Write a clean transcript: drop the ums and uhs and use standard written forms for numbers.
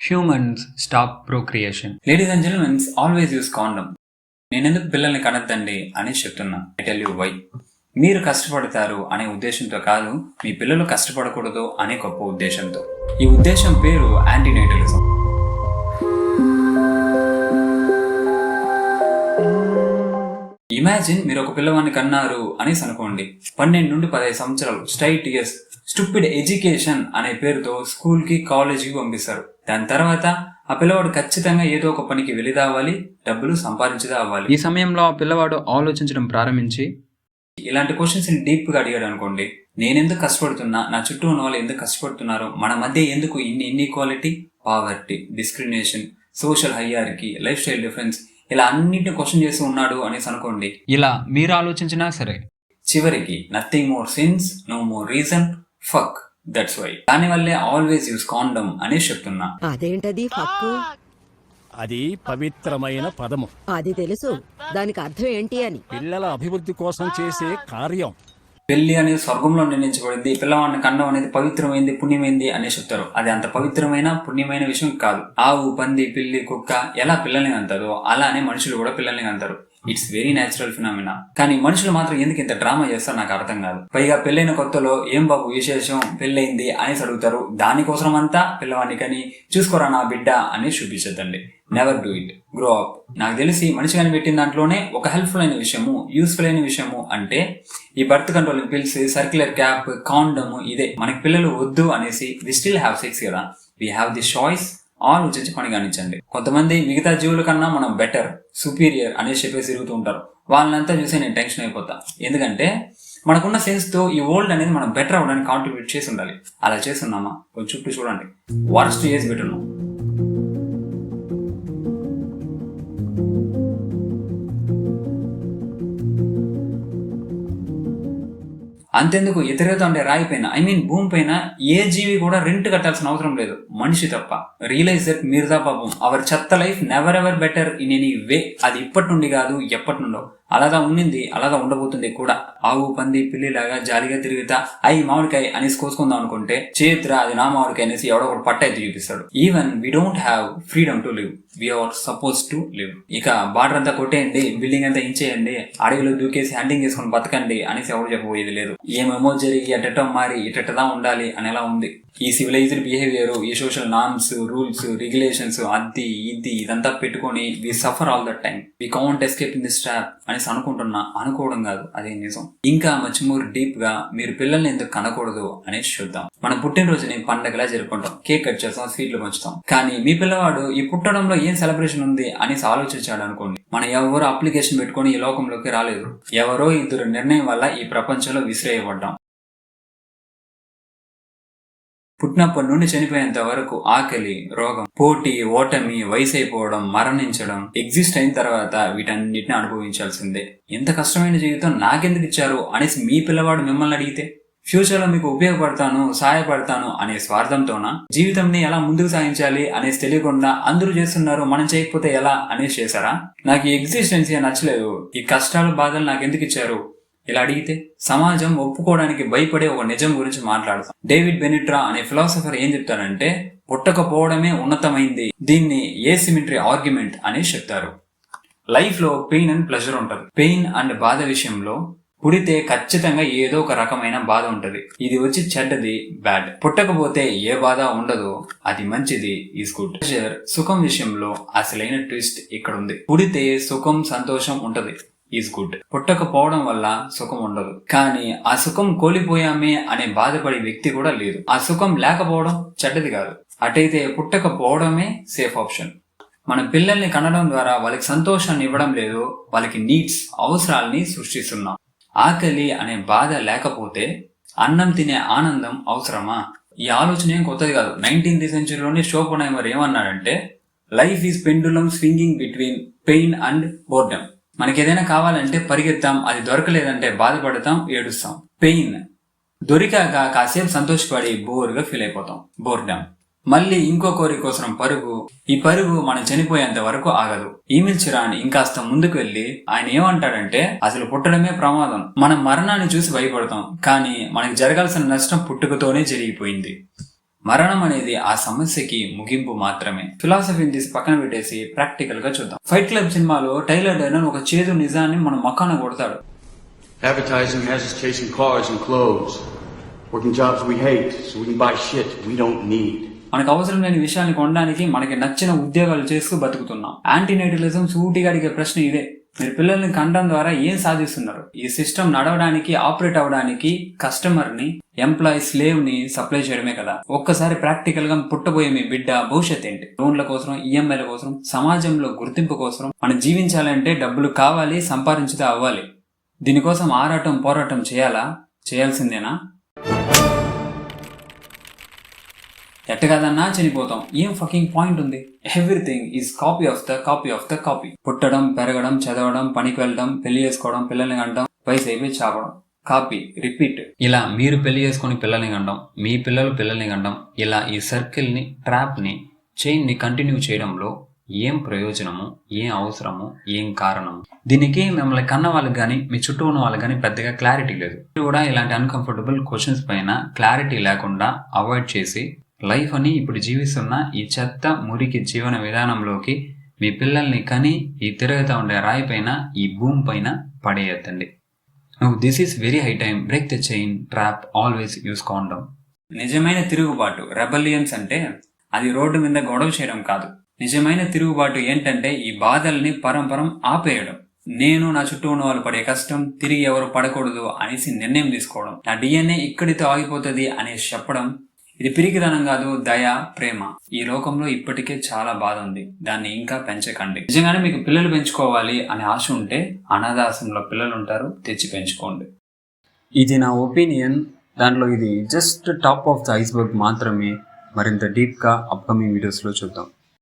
Humans stop procreation. Ladies and gentlemen, always use condom. నేనెందుకు పిల్లల్ని కనొద్దండి అని చెప్తున్నా. I tell you why. మీరు కష్టపడతారు అనే ఉద్దేశంతో కాదు, మీ పిల్లలు కష్టపడకూడదు అనే గొప్ప ఉద్దేశంతో. ఈ ఉద్దేశం పేరు యాంటీనేటలిజం. ఇమాజిన్ మీరు ఒక పిల్లవాడిని కన్నారు అనేసి అనుకోండి. 12 నుండి 15 సంవత్సరాలు స్ట్రైట్ ఇయర్స్ స్టూపిడ్ ఎడ్యుకేషన్ అనే పేరుతో స్కూల్ కి కాలేజీకి పంపిస్తారు. దాని తర్వాత ఆ పిల్లవాడు ఖచ్చితంగా ఏదో ఒక పనికి వెళ్ళి రావాలి, డబ్బులు సంపాదించదా అవ్వాలి. ఈ సమయంలో ఆ పిల్లవాడు ఆలోచించడం ప్రారంభించి ఇలాంటి క్వశ్చన్స్ ని డీప్ గా అడిగాడు అనుకోండి, నేనెందుకు కష్టపడుతున్నా, నా చుట్టూ ఉన్న వాళ్ళు ఎందుకు కష్టపడుతున్నారు, మన మధ్య ఎందుకు ఇన్ని inequality, poverty, discrimination, social hierarchy, lifestyle difference, ఇలా అన్నింటిని క్వశ్చన్ చేస్తూ ఉన్నాడు అనేసి అనుకోండి. ఇలా మీరు ఆలోచించినా సరే చివరికి nothing more sins, no more reason, fuck, that's why. దానివల్లే ఆల్వేస్ యూస్ కాండమ్ అని చెప్తున్నా. అదేంటది ఫక్? అది పవిత్రమైన పదము. అది తెలుసు, దానికి అర్థం ఏంటి అని. పిల్లల అభివృద్ధి కోసం చేసే కార్యం. పెళ్లి అనేది స్వర్గంలో నిర్ణయించబడింది, పిల్లవాడిని కండం అనేది పవిత్రమైంది, పుణ్యమైంది అనే చెప్తారు. అది అంత పవిత్రమైన పుణ్యమైన విషయం కాదు. ఆవు, పంది, పిల్లి, కుక్క ఎలా పిల్లల్ని అంటారో అలానే మనుషులు కూడా పిల్లల్ని అంటారు. It's very natural phenomena. కానీ మనుషులు మాత్రం ఎందుకు ఇంత డ్రామా చేస్తారో నాకు అర్థం కాదు. పైగా పెళ్ళైన కొత్తలో ఏం బాబు విశేషం, పెళ్ళైంది అనేసి అడుగుతారు. దానికోసం అంతా పిల్లవాడిని కానీ చూసుకోరా నా బిడ్డ అని చూపించద్దండి. Never do it. Grow up. నాకు తెలిసి మనిషి కానీ పెట్టిన దాంట్లోనే ఒక హెల్ప్ఫుల్ అయిన విషయము, యూస్ఫుల్ అయిన విషయము అంటే ఈ birth control pills, circular cap, condom. ఇదే మనకి పిల్లలు వద్దు అనేసి వి స్టిల్ హ్యావ్ సెక్స్ కదా, వీ హ్యావ్ ది చాయిస్. ఆలోచించి పని కానిచ్చండి. కొంతమంది మిగతా జీవుల కన్నా మనం బెటర్, సుపీరియర్ అనేసి చెప్పేసి తిరుగుతూ ఉంటారు. వాళ్ళంతా చూసి నేను టెన్షన్ అయిపోతా. ఎందుకంటే మనకున్న సెన్స్ తో ఈ వరల్డ్ అనేది మనం బెటర్ అవ్వడానికి కాంట్రిబ్యూట్ చేసి ఉండాలి. అలా చేస్తున్నామా? కొంచెం చుట్టూ చూడండి, వర్స్ట్ చేసి పెట్టున్నాం. అంతెందుకు ఇతరులతో అంటే రాయి పైన, ఐ మీన్ భూమి పైన ఏ జీవి కూడా రెంట్ కట్టాల్సిన అవసరం లేదు, మనిషి తప్ప. రియలైజ్ దట్ మీరుదా పాపం అవర్ చెత్త life never ever better in any way. అది ఇప్పటి నుండి కాదు, ఎప్పటి నుండో అలాగా ఉండింది, అలాగా ఉండబోతుంది కూడా. ఆవు, పంది, పిల్లిలాగా జాలిగా తిరుగుతా అయి మామిడికాయ అనేసి కోసుకుందాం అనుకుంటే చేతిరా అది నా మామిడికాయ అనేసి ఎవడో ఒకటి పట్ట అయితే చూపిస్తాడు. Even we don't have freedom to live, we are suppose to live. ఇక బార్డర్ అంతా కొట్టేయండి, బిల్డింగ్ అంతా ఇంచేయండి, అడవిలో దూకేసి హంటింగ్ చేసుకుని బతకండి అనేసి ఎవరు చెప్పబోయేది లేదు. ఏమేమో జరిగి అటెటో మారి ఇటెట్టదా ఉండాలి అనేలా ఉంది ఈ సివిలైజ్డ్ బిహేవియర్, ఈ సోషల్ నార్మ్స్, రూల్స్, రెగ్యులేషన్స్, అది ఇది ఇదంతా పెట్టుకొని we suffer all that time. We can't escape in this trap అనేసి అనుకోవడం కాదు, అదే నిజం. ఇంకా మచ్ మోర్ డీప్ గా మీరు పిల్లల్ని ఎందుకు కనకూడదు అనేసి చూద్దాం. మనం పుట్టినరోజుని పండగలా జరుపుకుంటాం, కేక్ కట్ చేస్తాం, స్వీట్లు పంచుతాం. కానీ మీ పిల్లవాడు ఈ పుట్టడంలో ఏం సెలబ్రేషన్ ఉంది అనేసి ఆలోచించాడు అనుకోండి, మనం ఎవరో అప్లికేషన్ పెట్టుకొని ఈ లోకంలోకి రాలేదు. ఎవరో ఇద్దరు నిర్ణయం వల్ల ఈ ప్రపంచంలో విసిరేయబడ్డాం. పుట్టినప్పటి నుండి చనిపోయేంత వరకు ఆకలి, రోగం, పోటీ, ఓటమి, వయసు అయిపోవడం, మరణించడం, ఎగ్జిస్ట్ అయిన తర్వాత వీటన్నిటిని అనుభవించాల్సిందే. ఎంత కష్టమైన జీవితం నాకెందుకు ఇచ్చారు అనేసి మీ పిల్లవాడు మిమ్మల్ని అడిగితే, ఫ్యూచర్ లో మీకు ఉపయోగపడతాను, సహాయపడతాను అనే స్వార్థంతోనా, జీవితంని ఎలా ముందుకు సాగించాలి అనేసి తెలియకుండా అందరూ చేస్తున్నారు మనం చేయకపోతే ఎలా అనేసి చేశారా? నాకు ఈ ఎగ్జిస్టెన్సీ నచ్చలేదు, ఈ కష్టాలు, బాధలు నాకెందుకు ఇచ్చారు ఇలా అడిగితే సమాజం ఒప్పుకోవడానికి భయపడే ఒక నిజం గురించి మాట్లాడతాం. డేవిడ్ బెనిట్రా అనే ఫిలాసఫర్ ఏం చెప్తారంటే, పుట్టకపోవడమే ఉన్నతమైంది, దీన్ని ఏసిమెట్రీ ఆర్గ్యుమెంట్ అని చెప్తారు. లైఫ్ లో పెయిన్ అండ్ ప్లెజర్ ఉంటది. పెయిన్ అండ్ బాధ విషయంలో పుడితే ఖచ్చితంగా ఏదో ఒక రకమైన బాధ ఉంటది. ఇది వచ్చి చెడ్డది, బ్యాడ్. పుట్టకపోతే ఏ బాధ ఉండదు, అది మంచిది, ఈజ్ గుడ్. ప్లెజర్, సుఖం విషయంలో అసలైన ట్విస్ట్ ఇక్కడ ఉంది. పుడితే సుఖం, సంతోషం ఉంటది, ఈజ్ గుడ్. పుట్టకపోవడం వల్ల సుఖం ఉండదు. కానీ ఆ సుఖం కోల్పోయామే అనే బాధపడే వ్యక్తి కూడా లేదు. ఆ సుఖం లేకపోవడం చెడ్డది కాదు. అటైతే పుట్టకపోవడమే సేఫ్ ఆప్షన్. మన పిల్లల్ని కనడం ద్వారా వాళ్ళకి సంతోషాన్ని ఇవ్వడం లేదు, వాళ్ళకి నీడ్స్, అవసరాలని సృష్టిస్తున్నాం. ఆకలి అనే బాధ లేకపోతే అన్నం తినే ఆనందం అవసరమా? ఈ ఆలోచన ఏం కొత్తది కాదు. 19th సెంచరీలోనే షోపెన్హైమర్ ఏమన్నాడంటే, life is pendulum swinging between pain and boredom. మనకి ఏదైనా కావాలంటే పరిగెత్తాం, అది దొరకలేదంటే బాధపడతాం, ఏడుస్తాం. పెయిన్ దొరికాక కాసేపు సంతోషపడి బోర్గా ఫీల్ అయిపోతాం, బోర్డమ్. మళ్ళీ ఇంకో కోరిక కోసం పరుగు. ఈ పరుగు మనం చనిపోయేంత వరకు ఆగదు. ఈమెయిల్ చిరాని ఇంకాస్త ముందుకు వెళ్లి ఆయన ఏమంటాడంటే, అసలు పుట్టడమే ప్రమాదం. మనం మరణాన్ని చూసి భయపడతాం, కానీ మనకి జరగాల్సిన నష్టం పుట్టుకతోనే జరిగిపోయింది. మరణం అనేది ఆ సమస్యకి ముగింపు మాత్రమే. ఫిలాసఫీని తీసి పక్కన పెట్టేసి ప్రాక్టికల్ గా చూద్దాం. ఫైట్ క్లబ్ సినిమాలో టైలర్ డర్డన్ ఒక చేదు నిజాన్ని మన మొఖాన కొడతాడు. Advertising has us chasing cars and clothes, working jobs we hate so we can buy shit we don't need. మనకు అవసరం లేని విషయాన్ని కొనడానికి మనకి నచ్చిన ఉద్యోగాలు చేస్తూ బతుకుతున్నాం. యాంటీనేటలిజం సూటిగా అడిగే ప్రశ్న ఇదే. మీరు పిల్లల్ని కండం ద్వారా ఏం సాధిస్తున్నారు? ఈ సిస్టమ్ నడవడానికి, ఆపరేట్ అవడానికి కస్టమర్ ని, ఎంప్లాయీ, స్లేవ్ ని సప్లై చేయడమే కదా. ఒక్కసారి ప్రాక్టికల్ గా పుట్టబోయే మీ బిడ్డ భవిష్యత్ ఏంటి? లోన్ల కోసం, ఈఎంఐల కోసం, సమాజంలో గుర్తింపు కోసం మనం జీవించాలంటే డబ్బులు కావాలి, సంపాదించితే అవ్వాలి. దీనికోసం ఆరాటం, పోరాటం చేయాల్సిందేనా? ఎట్టగాదన్నా చనిపోతాం. ఏం ఫకింగ్ పాయింట్ ఉంది? Everything is copy of the copy. పుట్టడం, పెరగడం, చదవడం, పనికి వెళ్ళడం, పెళ్లి చేసుకోవడం, పిల్లల్ని కంటం, వయసు అయిపోయి చాపడం. Copy, repeat. ఇలా మీరు పెళ్లి చేసుకుని పిల్లల్ని కండం, మీ పిల్లలు పిల్లల్ని కండం, ఇలా ఈ సర్కిల్ ని, ట్రాప్ ని, చైన్ ని కంటిన్యూ చేయడంలో ఏం ప్రయోజనము, ఏం అవసరము, ఏం కారణము? దీనికి మిమ్మల్ని కన్న వాళ్ళకి కానీ, మీ చుట్టూ ఉన్న వాళ్ళకి కానీ పెద్దగా క్లారిటీ లేదు. మీరు కూడా ఇలాంటి అన్కంఫర్టబుల్ క్వశ్చన్స్ పైన క్లారిటీ లేకుండా అవాయిడ్ చేసి లైఫ్ అని ఇప్పుడు జీవిస్తున్న ఈ చెత్త మురికి జీవన విధానంలోకి మీ పిల్లల్ని కని ఈ తిరుగుతూ ఉండే రాయి పైన, ఈ భూమి పైన పడేయద్దండి. This is very high time. Break the chain, trap, always use condom. నిజమైన తిరుగుబాటు, రెబలియన్స్ అంటే అది రోడ్డు మీద గొడవ చేయడం కాదు. నిజమైన తిరుగుబాటు ఏంటంటే ఈ బాధల్ని పరంపరం ఆపేయడం. నేను, నా చుట్టూ ఉన్న వాళ్ళు పడే కష్టం తిరిగి ఎవరు పడకూడదు అనేసి నిర్ణయం తీసుకోవడం. నా డిఎన్ఏ ఇక్కడితో ఆగిపోతుంది అనేసి చెప్పడం. ఇది పిరికిదనం కాదు, దయ, ప్రేమ. ఈ లోకంలో ఇప్పటికే చాలా బాధ ఉంది, దాన్ని ఇంకా పెంచకండి. నిజంగానే మీకు పిల్లలు పెంచుకోవాలి అనే ఆశ ఉంటే అనాథాశ్రమంలో పిల్లలు ఉంటారు, తెచ్చి పెంచుకోండి. ఇది నా ఒపీనియన్. దాంట్లో ఇది just top of the iceberg మాత్రమే. మరింత డీప్ గా అప్కమింగ్ వీడియోస్ లో చూద్దాం.